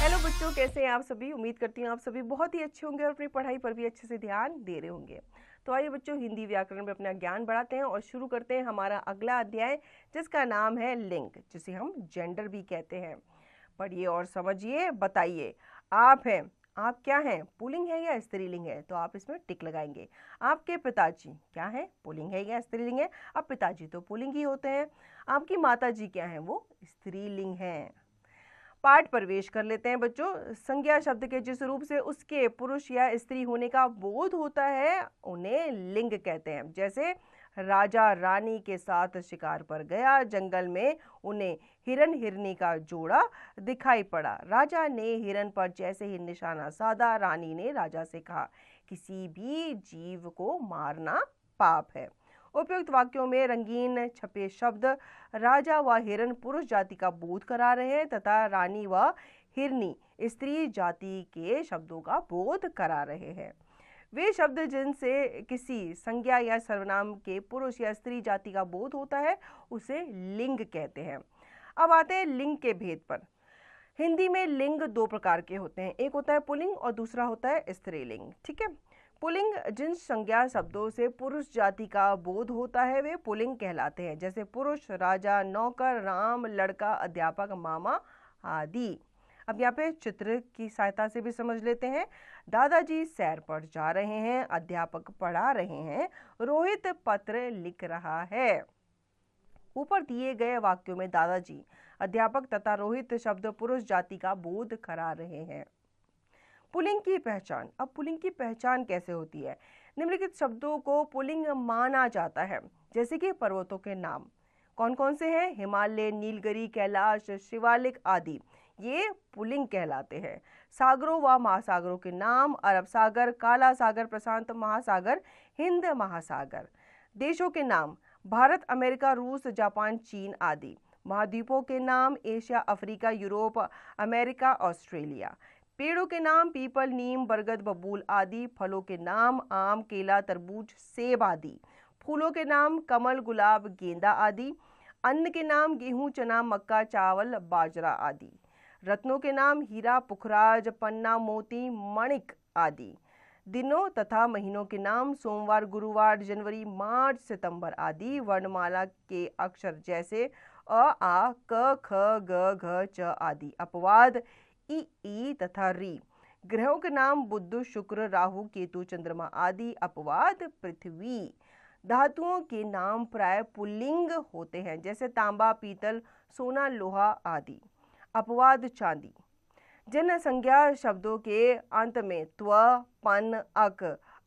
Hello बच्चों, कैसे हैं आप सभी। उम्मीद करती हूँ आप सभी बहुत ही अच्छे होंगे और अपनी पढ़ाई पर भी अच्छे से ध्यान दे रहे होंगे। तो आइए बच्चों, हिंदी व्याकरण में अपना ज्ञान बढ़ाते हैं और शुरू करते हैं हमारा अगला अध्याय, जिसका नाम है लिंग, जिसे हम जेंडर भी कहते हैं। पढ़िए और समझिए, बताइए आप हैं, आप क्या हैं, पुल्लिंग है या स्त्रीलिंग है। तो आप इसमें टिक लगाएंगे। आपके पिताजी क्या है, पुल्लिंग है या स्त्रीलिंग है। अब पिताजी तो पुल्लिंग ही होते हैं। आपकी माताजी क्या है, वो स्त्रीलिंग है। पाठ प्रवेश कर लेते हैं बच्चों। संज्ञा शब्द के जिस रूप से उसके पुरुष या स्त्री होने का बोध होता है उन्हें लिंग कहते हैं। जैसे राजा रानी के साथ शिकार पर गया, जंगल में उन्हें हिरन हिरनी का जोड़ा दिखाई पड़ा। राजा ने हिरन पर जैसे ही निशाना साधा, रानी ने राजा से कहा, किसी भी जीव को मारना पाप है। उपयुक्त वाक्यों में रंगीन छपे शब्द राजा व हिरन पुरुष जाति का बोध करा रहे हैं तथा रानी व हिरनी स्त्री जाति के शब्दों का बोध करा रहे हैं। वे शब्द जिनसे किसी संज्ञा या सर्वनाम के पुरुष या स्त्री जाति का बोध होता है उसे लिंग कहते हैं। अब आते हैं लिंग के भेद पर। हिंदी में लिंग दो प्रकार के होते हैं, एक होता है पुल्लिंग और दूसरा होता है स्त्रीलिंग। ठीक है। पुल्लिंग जिन संज्ञा शब्दों से पुरुष जाति का बोध होता है वे पुल्लिंग कहलाते हैं। जैसे पुरुष, राजा, नौकर, राम, लड़का, अध्यापक, मामा आदि। अब यहाँ पे चित्र की सहायता से भी समझ लेते हैं। दादाजी सैर पर जा रहे हैं, अध्यापक पढ़ा रहे हैं, रोहित पत्र लिख रहा है। ऊपर दिए गए वाक्यों में दादाजी, अध्यापक तथा रोहित शब्द पुरुष जाति का बोध करा रहे हैं। पुल्लिंग की पहचान। अब पुल्लिंग की पहचान कैसे होती है। निम्नलिखित शब्दों को पुल्लिंग माना जाता है, जैसे कि पर्वतों के नाम कौन कौन से हैं, हिमालय, नीलगिरी, कैलाश, शिवालिक आदि, ये पुल्लिंग कहलाते हैं। सागरों व महासागरों के नाम, अरब सागर, काला सागर, प्रशांत महासागर, हिंद महासागर। देशों के नाम, भारत, अमेरिका, रूस, जापान, चीन आदि। महाद्वीपों के नाम, Asia, Africa, Europe, America, Australia. पेड़ों के नाम, पीपल, नीम, बरगद, बबूल आदि। फलों के नाम, आम, केला, तरबूज, सेब आदि। फूलों के नाम, कमल, गुलाब, गेंदा आदि। अन्न के नाम, गेहूं, चना, मक्का, चावल, बाजरा आदि। रत्नों के नाम, हीरा, पुखराज, पन्ना, मोती, मणिक आदि। दिनों तथा महीनों के नाम, सोमवार, गुरुवार, जनवरी, मार्च, सितंबर आदि। वर्णमाला के अक्षर जैसे अ, आ, क, ख, ग, घ, च आदि। अपवाद ई तथा री। ग्रहों के नाम, बुध, शुक्र, राहु, केतु, चंद्रमा आदि। अपवाद पृथ्वी। धातुओं के नाम प्राय पुल्लिंग होते हैं, जैसे तांबा, पीतल, सोना, लोहा आदि। अपवाद चांदी। जिन संज्ञा शब्दों के अंत में त्व, पन, अक,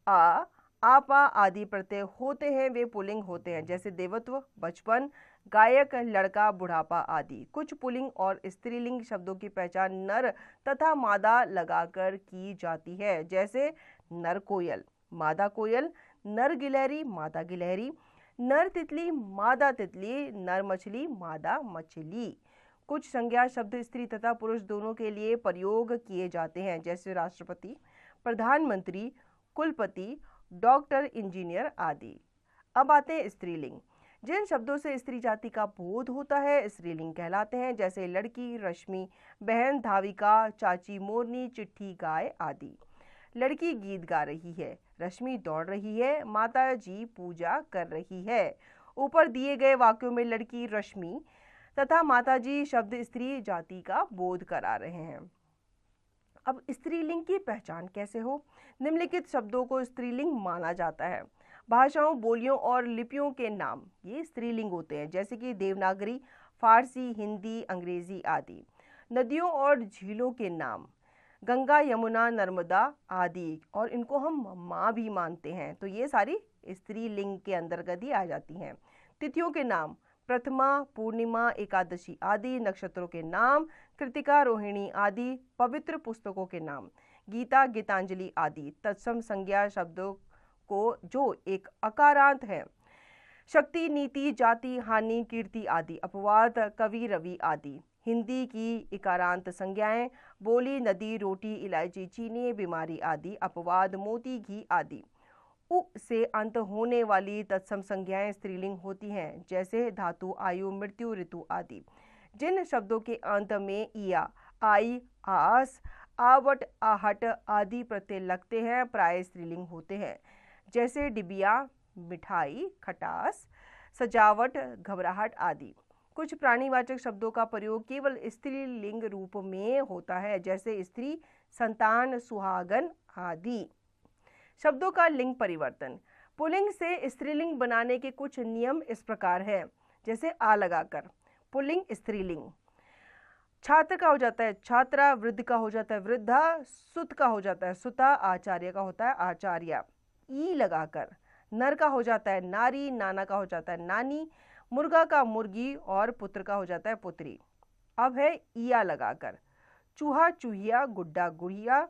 आ, आपा आदि प्रत्यय होते हैं वे पुल्लिंग होते हैं, जैसे देवत्व, बचपन, गायक, लड़का, बुढ़ापा आदि। कुछ पुल्लिंग और स्त्रीलिंग शब्दों की पहचान नर तथा मादा लगाकर की जाती है, जैसे नर कोयल, मादा कोयल, नर गिलहरी, मादा गिलहरी, नर तितली, मादा तितली, नर मछली, मादा मछली। कुछ संज्ञा शब्द स्त्री तथा पुरुष दोनों के लिए प्रयोग किए जाते हैं, जैसे राष्ट्रपति, प्रधानमंत्री, कुलपति, डॉक्टर, इंजीनियर आदि। अब आते हैं स्त्रीलिंग। जिन शब्दों से स्त्री जाति का बोध होता है स्त्रीलिंग कहलाते हैं, जैसे लड़की, रश्मि, बहन, धाविका, चाची, मोरनी, चिट्ठी, गाय आदि। लड़की गीत गा रही है, रश्मि दौड़ रही है, माता जी पूजा कर रही है। ऊपर दिए गए वाक्यों में लड़की, रश्मि तथा माताजी शब्द स्त्री जाति का बोध करा रहे हैं। अब स्त्रीलिंग की पहचान कैसे हो। निम्नलिखित शब्दों को स्त्रीलिंग माना जाता है। भाषाओं, बोलियों और लिपियों के नाम ये स्त्रीलिंग होते हैं, जैसे कि देवनागरी, फारसी, हिंदी, अंग्रेजी आदि। नदियों और झीलों के नाम, गंगा, यमुना, नर्मदा आदि, और इनको हम माँ भी मानते हैं, तो ये सारी स्त्रीलिंग के अंतर्गत ही आ जाती हैं। तिथियों के नाम, प्रथमा, पूर्णिमा, एकादशी आदि। नक्षत्रों के नाम, कृतिका, रोहिणी आदि। पवित्र पुस्तकों के नाम, गीता, गीतांजलि आदि। तत्सम संज्ञा शब्दों को जो एक अकारांत है, शक्ति, नीति, जाति, हानि, कीर्ति आदि। अपवाद कवि, रवि आदि। हिंदी की इकारांत संज्ञाएं, बोली, नदी, रोटी, इलायची, चीनी, बीमारी आदि। अपवाद मोती, घी आदि। उ से अंत होने वाली तत्सम संज्ञाएं स्त्रीलिंग होती हैं, जैसे धातु, आयु, मृत्यु, ऋतु आदि। जिन शब्दों के अंत में इया, आई, आस, आवट, आहट आदि प्रत्यय लगते हैं, प्राय स्त्रीलिंग होते हैं, जैसे डिबिया, मिठाई, खटास, सजावट, घबराहट आदि। कुछ प्राणीवाचक शब्दों का प्रयोग केवल स्त्रीलिंग रूप में होता है, जैसे स्त्री, संतान, सुहागन आदि। शब्दों का लिंग परिवर्तन। पुल्लिंग से स्त्रीलिंग बनाने के कुछ नियम इस प्रकार हैं, जैसे आ लगाकर पुल्लिंग स्त्रीलिंग। छात्र का हो जाता है छात्रा, वृद्ध का हो जाता है वृद्धा, सुत का हो जाता है सुता, आचार्य का होता है आचार्या। ई लगाकर नर का हो जाता है नारी, नाना का हो जाता है नानी, मुर्गा का मुर्गी और पुत्र का हो जाता है पुत्री। अब है ईया लगाकर चूहा, चूहिया, गुड्डा, गुड़िया,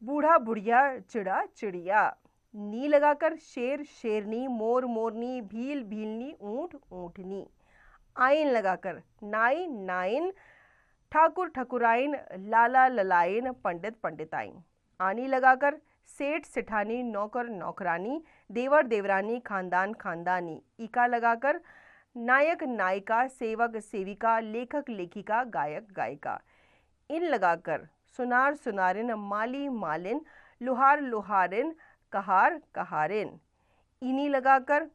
बूढ़ा, बुढ़िया, चिड़ा, चिड़िया। नी लगाकर शेर, शेरनी, मोर, मोरनी, भील, भीलनी, ऊंट, ऊंटनी। आइन लगाकर नाई, नाइन, ठाकुर, ठकुराइन, लाला, ललाइन, पंडित, पंडिताइन। आनी लगाकर सेठ, सेठानी, नौकर, नौकरानी, देवर, देवरानी, खानदान, खानदानी। इका लगाकर नायक, नायिका, सेवक, सेविका, लेखक, लेखिका, गायक, गायिका। इन लगाकर सुनार, सुनारिन, माली, मालिन, लुहार, लुहारिन, कहार, कहारिन। इनी लगाकर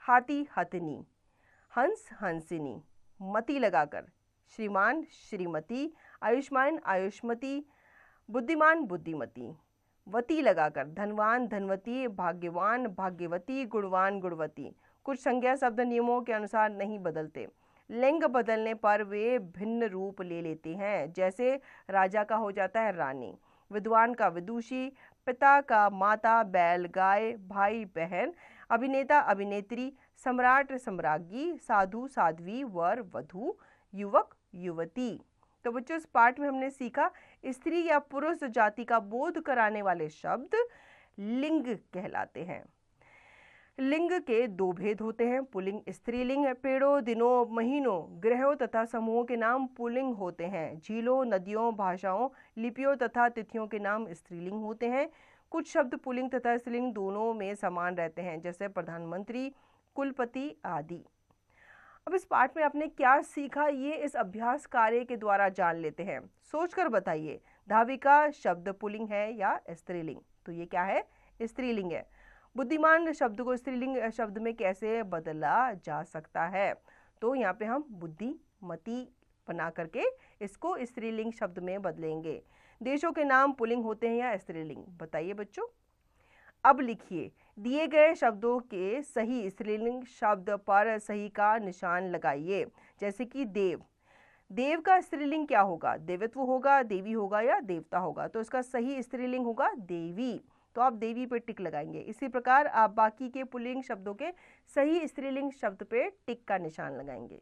हाथी, हथनी, हंस, हंसिनी। मती लगाकर श्रीमान, श्रीमती, आयुष्मान, आयुष्मती, बुद्धिमान, बुद्धिमती। वती लगाकर धनवान, धनवती, भाग्यवान, भाग्यवती, गुणवान, गुणवती। कुछ संज्ञा शब्द नियमों के अनुसार नहीं बदलते, लिंग बदलने पर वे भिन्न रूप ले लेते हैं, जैसे राजा का हो जाता है रानी, विद्वान का विदुषी, पिता का माता, बैल, गाय, भाई, बहन, अभिनेता, अभिनेत्री, सम्राट, सम्राज्ञी, साधु, साध्वी, वर, वधू, युवक, युवती। तो बच्चों इस पाठ में हमने सीखा स्त्री या पुरुष जाति का बोध कराने वाले शब्द लिंग कहलाते हैं। लिंग के दो भेद होते हैं, पुल्लिंग, स्त्रीलिंग। पेड़ों, दिनों, महीनों, ग्रहों तथा समूहों के नाम पुल्लिंग होते हैं। झीलों, नदियों, भाषाओं, लिपियों तथा तिथियों के नाम स्त्रीलिंग होते हैं। कुछ शब्द पुल्लिंग तथा स्त्रीलिंग दोनों में समान रहते हैं, जैसे प्रधानमंत्री, कुलपति आदि। अब इस पाठ में आपने क्या सीखा, ये इस अभ्यास कार्य के द्वारा जान लेते हैं। सोचकर बताइए, धाविका शब्द पुल्लिंग है या स्त्रीलिंग? तो ये क्या है? स्त्रीलिंग है। बुद्धिमान शब्द को स्त्रीलिंग शब्द में कैसे बदला जा सकता है? तो यहाँ पे हम बुद्धिमती बना करके इसको स्त्रीलिंग शब्द में बदलेंगे। देशों के नाम पुल्लिंग होते हैं या स्त्रीलिंग? बताइए बच्चों। अब लिखिए, दिए गए शब्दों के सही स्त्रीलिंग शब्द पर सही का निशान लगाइए। जैसे कि देव, देव का स्त्रीलिंग क्या होगा? देवत्व होगा, देवी होगा या देवता होगा? तो इसका सही स्त्रीलिंग होगा देवी, तो आप देवी पे टिक लगाएंगे। इसी प्रकार आप बाकी के पुल्लिंग शब्दों के सही स्त्रीलिंग शब्द पे टिक का निशान लगाएंगे।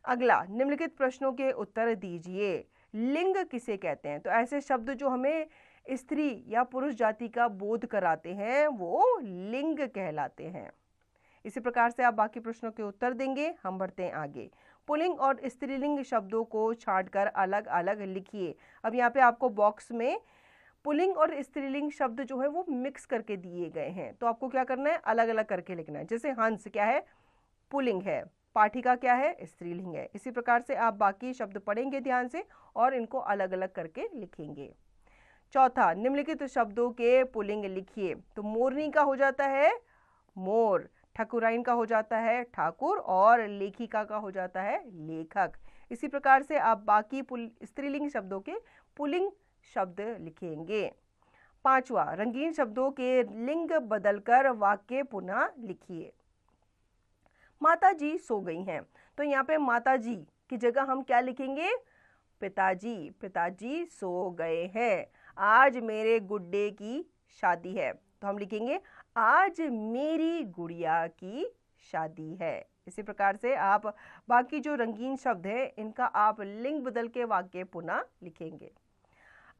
अगला, निम्नलिखित प्रश्नों के उत्तर दीजिए। लिंग किसे कहते हैं? तो ऐसे शब्द जो हमें स्त्री या पुरुष जाति का बोध कराते हैं वो लिंग कहलाते हैं। इसी प्रकार से आप बाकी प्रश्नों के उत्तर देंगे। हम बढ़ते हैं आगे। पुल्लिंग और स्त्रीलिंग शब्दों को छांटकर अलग अलग लिखिए। अब यहाँ पे आपको बॉक्स में पुल्लिंग और स्त्रीलिंग शब्द जो है वो मिक्स करके दिए गए हैं, तो आपको क्या करना है? अलग अलग करके लिखना है। जैसे हंस क्या है? पुल्लिंग है। पाठिका क्या है? स्त्रीलिंग है। इसी प्रकार से आप बाकी शब्द पढ़ेंगे ध्यान से और इनको अलग अलग करके लिखेंगे। चौथा, निम्नलिखित शब्दों के पुल्लिंग लिखिए। तो मोरनी का हो जाता है मोर, ठकुराइन का हो जाता है ठाकुर और लेखिका का हो जाता है लेखक। इसी प्रकार से आप बाकी स्त्रीलिंग शब्दों के पुल्लिंग शब्द लिखेंगे। पांचवा, रंगीन शब्दों के लिंग बदलकर वाक्य पुनः लिखिए। माता जी सो गई हैं, तो यहाँ पे माता जी की जगह हम क्या लिखेंगे? पिताजी, पिताजी सो गए हैं। आज मेरे गुड्डे की शादी है, तो हम लिखेंगे आज मेरी गुड़िया की शादी है। इसी प्रकार से आप बाकी जो रंगीन शब्द है इनका आप लिंग बदल के वाक्य पुनः लिखेंगे।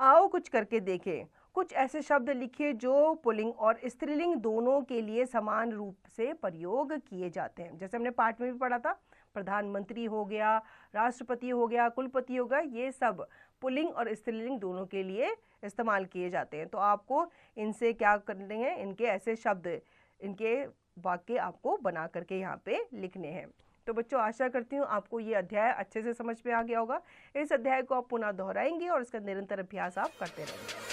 आओ कुछ करके देखें। कुछ ऐसे शब्द लिखिए जो पुल्लिंग और स्त्रीलिंग दोनों के लिए समान रूप से प्रयोग किए जाते हैं। जैसे हमने पाठ में भी पढ़ा था, प्रधानमंत्री हो गया, राष्ट्रपति हो गया, कुलपति हो गया, ये सब पुल्लिंग और स्त्रीलिंग दोनों के लिए इस्तेमाल किए जाते हैं। तो आपको इनसे क्या करने हैं? इनके ऐसे शब्द, इनके वाक्य आपको बना करके यहाँ पे लिखने हैं। तो बच्चों आशा करती हूँ आपको ये अध्याय अच्छे से समझ में आ गया होगा। इस अध्याय को आप पुनः दोहराएंगे और इसका निरंतर अभ्यास आप करते रहेंगे।